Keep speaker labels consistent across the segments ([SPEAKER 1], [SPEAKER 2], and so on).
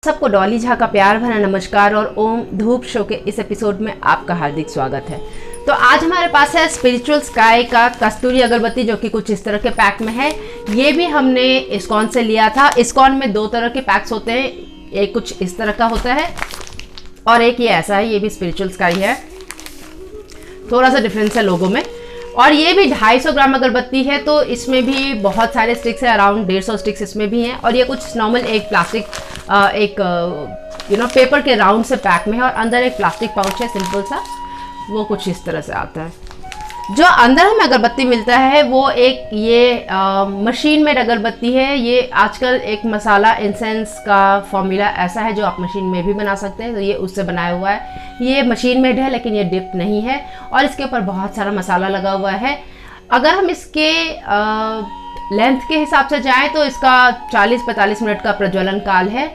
[SPEAKER 1] सबको डॉली झा का प्यार भरा नमस्कार और ओम धूप शो के इस एपिसोड में आपका हार्दिक स्वागत है। तो आज हमारे पास है स्पिरिचुअल स्काई का कस्तूरी अगरबत्ती, जो कि कुछ इस तरह के पैक में है। ये भी हमने इस्कॉन से लिया था। इस्कॉन में दो तरह के पैक्स होते हैं, एक कुछ इस तरह का होता है और एक ये ऐसा है। ये भी स्पिरिचुअल स्काई है, थोड़ा सा डिफरेंस है लोगों में। और ये भी 250 ग्राम अगरबत्ती है, तो इसमें भी बहुत सारे स्टिक्स है, अराउंड 150 स्टिक्स इसमें भी हैं। और ये कुछ नॉर्मल एक प्लास्टिक पेपर के राउंड से पैक में है और अंदर एक प्लास्टिक पाउच है सिंपल सा, वो कुछ इस तरह से आता है। जो अंदर हमें अगरबत्ती मिलता है वो एक ये मशीन मेड अगरबत्ती है। ये आजकल एक मसाला इंसेंस का फॉर्मूला ऐसा है जो आप मशीन में भी बना सकते हैं, तो ये उससे बनाया हुआ है। ये मशीन मेड है लेकिन ये डिप नहीं है और इसके ऊपर बहुत सारा मसाला लगा हुआ है। अगर हम इसके लेंथ के हिसाब से जाएं तो इसका 40-45 मिनट का प्रज्वलन काल है।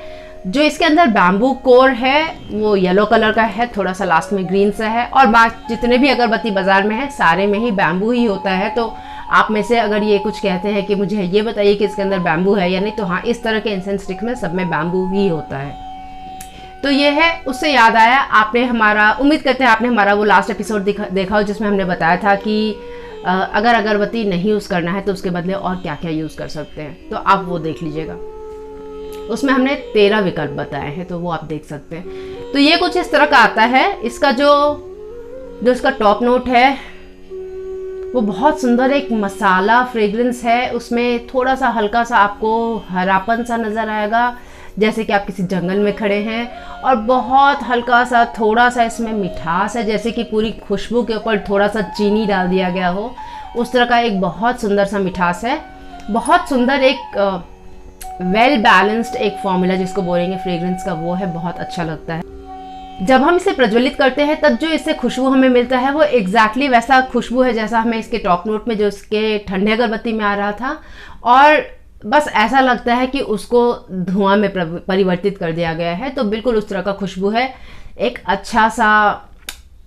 [SPEAKER 1] जो इसके अंदर बैम्बू कोर है वो येलो कलर का है, थोड़ा सा लास्ट में ग्रीन सा है। और जितने भी अगरबत्ती बाजार में है सारे में ही बैम्बू ही होता है। तो आप में से अगर ये कुछ कहते हैं कि मुझे ये बताइए कि इसके अंदर बैम्बू है या नहीं, तो हाँ, इस तरह के इंसेंस स्टिक में सब में बैम्बू ही होता है। तो ये है। उससे याद आया, आपने हमारा, उम्मीद करते हैं आपने हमारा वो लास्ट एपिसोड देखा हो जिसमें हमने बताया था कि अगर अगरबत्ती नहीं यूज़ करना है तो उसके बदले और क्या क्या यूज़ कर सकते हैं, तो आप वो देख लीजिएगा। उसमें हमने 13 विकल्प बताए हैं, तो वो आप देख सकते हैं। तो ये कुछ इस तरह का आता है। इसका जो इसका टॉप नोट है वो बहुत सुंदर एक मसाला फ्रेग्रेंस है। उसमें थोड़ा सा हल्का सा आपको हरापन सा नज़र आएगा, जैसे कि आप किसी जंगल में खड़े हैं। और बहुत हल्का सा थोड़ा सा इसमें मिठास है, जैसे कि पूरी खुशबू के ऊपर थोड़ा सा चीनी डाल दिया गया हो, उस तरह का एक बहुत सुंदर सा मिठास है। बहुत सुंदर एक वेल बैलेंस्ड एक फॉर्मूला जिसको बोलेंगे फ्रेग्रेंस का, वो है, बहुत अच्छा लगता है। जब हम इसे प्रज्वलित करते हैं तब जो इससे खुशबू हमें मिलता है वो एग्जैक्टली वैसा खुशबू है जैसा हमें इसके टॉप नोट में जो इसके ठंडे अगरबत्ती में आ रहा था। और बस ऐसा लगता है कि उसको धुआं में परिवर्तित कर दिया गया है। तो बिल्कुल उस तरह का खुशबू है, एक अच्छा सा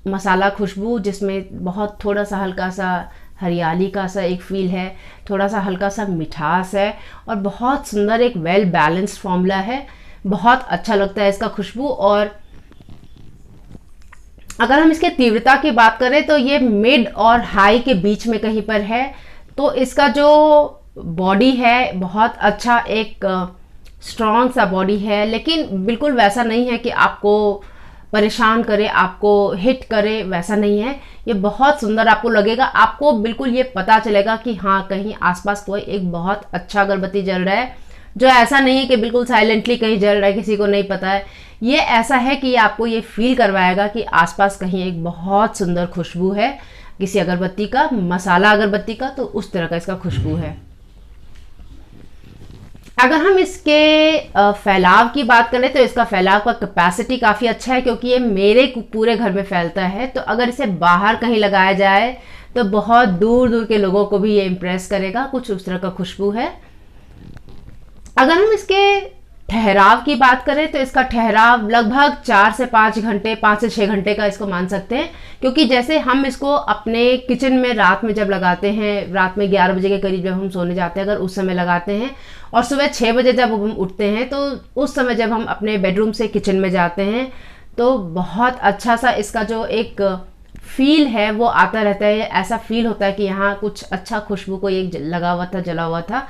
[SPEAKER 1] मसाला खुशबू जिसमें बहुत थोड़ा सा हल्का सा हरियाली का सा एक फील है, थोड़ा सा हल्का सा मिठास है और बहुत सुंदर एक वेल बैलेंस्ड फॉर्मूला है। बहुत अच्छा लगता है इसका खुशबू। और अगर हम इसके तीव्रता की बात करें तो ये मिड और हाई के बीच में कहीं पर है। तो इसका जो बॉडी है बहुत अच्छा एक स्ट्रॉन्ग सा बॉडी है, लेकिन बिल्कुल वैसा नहीं है कि आपको परेशान करे, आपको हिट करे, वैसा नहीं है। ये बहुत सुंदर आपको लगेगा, आपको बिल्कुल ये पता चलेगा कि हाँ, कहीं आसपास कोई एक बहुत अच्छा अगरबत्ती जल रहा है। जो ऐसा नहीं है कि बिल्कुल साइलेंटली कहीं जल रहा है, किसी को नहीं पता है। ये ऐसा है कि आपको ये फील करवाएगा कि आसपास कहीं एक बहुत सुंदर खुशबू है किसी अगरबत्ती का, मसाला अगरबत्ती का, तो उस तरह का इसका खुशबू है। अगर हम इसके फैलाव की बात करें तो इसका फैलाव का कैपेसिटी काफ़ी अच्छा है, क्योंकि ये मेरे पूरे घर में फैलता है। तो अगर इसे बाहर कहीं लगाया जाए तो बहुत दूर दूर के लोगों को भी ये इम्प्रेस करेगा। कुछ उस तरह का खुशबू है। अगर हम इसके ठहराव की बात करें तो इसका ठहराव लगभग 4 से 5 घंटे, 5 से 6 घंटे का इसको मान सकते हैं। क्योंकि जैसे हम इसको अपने किचन में रात में जब लगाते हैं, रात में 11 बजे के करीब जब हम सोने जाते हैं, अगर उस समय लगाते हैं, और सुबह 6 बजे जब हम उठते हैं, तो उस समय जब हम अपने बेडरूम से किचन में जाते हैं तो बहुत अच्छा सा इसका जो एक फील है वो आता रहता है। ऐसा फील होता है कि यहाँ कुछ अच्छा खुशबू को एक लगा हुआ था, जला हुआ था।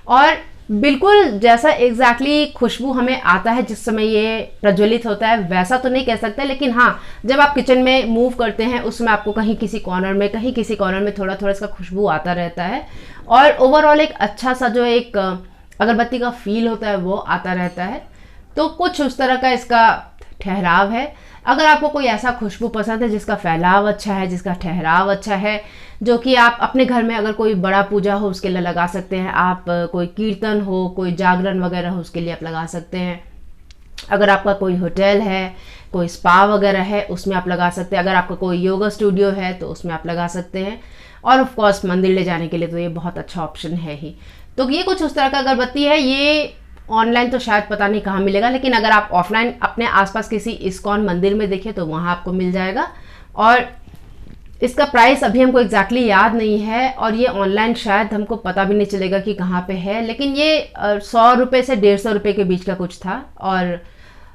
[SPEAKER 1] और बिल्कुल जैसा एग्जैक्टली खुशबू हमें आता है जिस समय ये प्रज्वलित होता है, वैसा तो नहीं कह सकते, लेकिन हाँ, जब आप किचन में मूव करते हैं उसमें आपको कहीं किसी कॉर्नर में थोड़ा थोड़ा इसका खुशबू आता रहता है। और ओवरऑल एक अच्छा सा जो एक अगरबत्ती का फील होता है वो आता रहता है। तो कुछ उस तरह का इसका ठहराव है। अगर आपको कोई ऐसा खुशबू पसंद है जिसका फैलाव अच्छा है, जिसका ठहराव अच्छा है, जो कि आप अपने घर में अगर कोई बड़ा पूजा हो उसके लिए लगा सकते हैं, आप कोई कीर्तन हो, कोई जागरण वगैरह हो, उसके लिए आप लगा सकते हैं। अगर आपका कोई होटल है, कोई स्पा वगैरह है, उसमें आप लगा सकते हैं। अगर आपका कोई योगा स्टूडियो है तो उसमें आप लगा सकते हैं। और ऑफ कोर्स मंदिर ले जाने के लिए तो ये बहुत अच्छा ऑप्शन है ही। तो ये कुछ उस तरह का अगरबत्ती है। ये ऑनलाइन तो शायद पता नहीं कहाँ मिलेगा, लेकिन अगर आप ऑफलाइन अपने आसपास किसी इस्कॉन मंदिर में देखें तो वहाँ आपको मिल जाएगा। और इसका प्राइस अभी हमको एग्जैक्टली याद नहीं है, और ये ऑनलाइन शायद हमको पता भी नहीं चलेगा कि कहाँ पे है, लेकिन ये 100 रुपये से 150 रुपये के बीच का कुछ था। और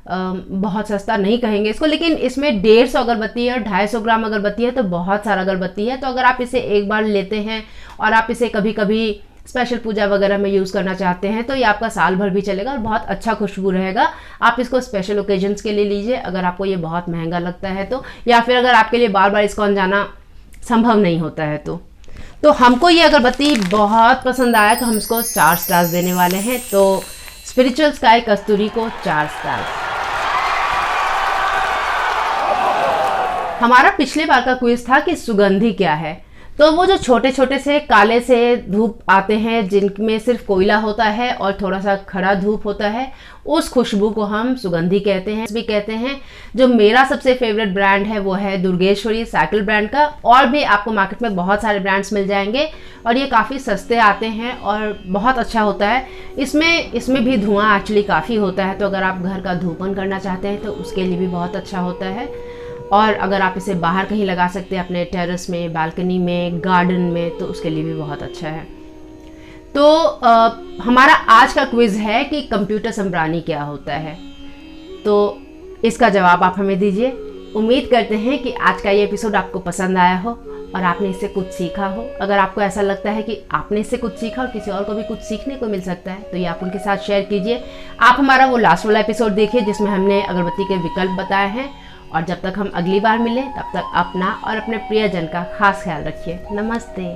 [SPEAKER 1] बहुत सस्ता नहीं कहेंगे इसको, लेकिन इसमें 150 अगरबत्ती है और 250 ग्राम अगरबत्ती है, तो बहुत सारा अगरबत्ती है। तो अगर आप इसे एक बार लेते हैं और आप इसे कभी कभी स्पेशल पूजा वगैरह में यूज़ करना चाहते हैं तो ये आपका साल भर भी चलेगा और बहुत अच्छा खुशबू रहेगा। आप इसको स्पेशल ओकेजन्स के लिए लीजिए अगर आपको ये बहुत महंगा लगता है तो, या फिर अगर आपके लिए बार बार इस्कॉन जाना संभव नहीं होता है तो हमको ये अगरबत्ती बहुत पसंद आया, तो हम इसको 4 स्टार्स देने वाले हैं। तो स्पिरिचुअल स्काई कस्तूरी को 4 स्टार। हमारा पिछले बार का क्विज था कि सुगंधी क्या है, तो वो जो छोटे छोटे से काले से धूप आते हैं जिनमें सिर्फ कोयला होता है और थोड़ा सा खड़ा धूप होता है, उस खुशबू को हम सुगंधी कहते हैं। भी कहते हैं जो मेरा सबसे फेवरेट ब्रांड है वो है दुर्गेश्वरी साइकिल ब्रांड का, और भी आपको मार्केट में बहुत सारे ब्रांड्स मिल जाएंगे और ये काफ़ी सस्ते आते हैं और बहुत अच्छा होता है। इसमें भी धुआं एक्चुअली काफ़ी होता है, तो अगर आप घर का धूपन करना चाहते हैं तो उसके लिए भी बहुत अच्छा होता है। और अगर आप इसे बाहर कहीं लगा सकते हैं अपने टेरेस में, बालकनी में, गार्डन में, तो उसके लिए भी बहुत अच्छा है। तो हमारा आज का क्विज है कि कंप्यूटर संब्रानी क्या होता है, तो इसका जवाब आप हमें दीजिए। उम्मीद करते हैं कि आज का ये एपिसोड आपको पसंद आया हो और आपने इससे कुछ सीखा हो। अगर आपको ऐसा लगता है कि आपने इससे कुछ सीखा और किसी और को भी कुछ सीखने को मिल सकता है तो ये आप उनके साथ शेयर कीजिए। आप हमारा वो लास्ट वाला एपिसोड देखिए जिसमें हमने अगरबत्ती के विकल्प बताए हैं। और जब तक हम अगली बार मिलें तब तक अपना और अपने प्रियजन का खास ख्याल रखिए। नमस्ते।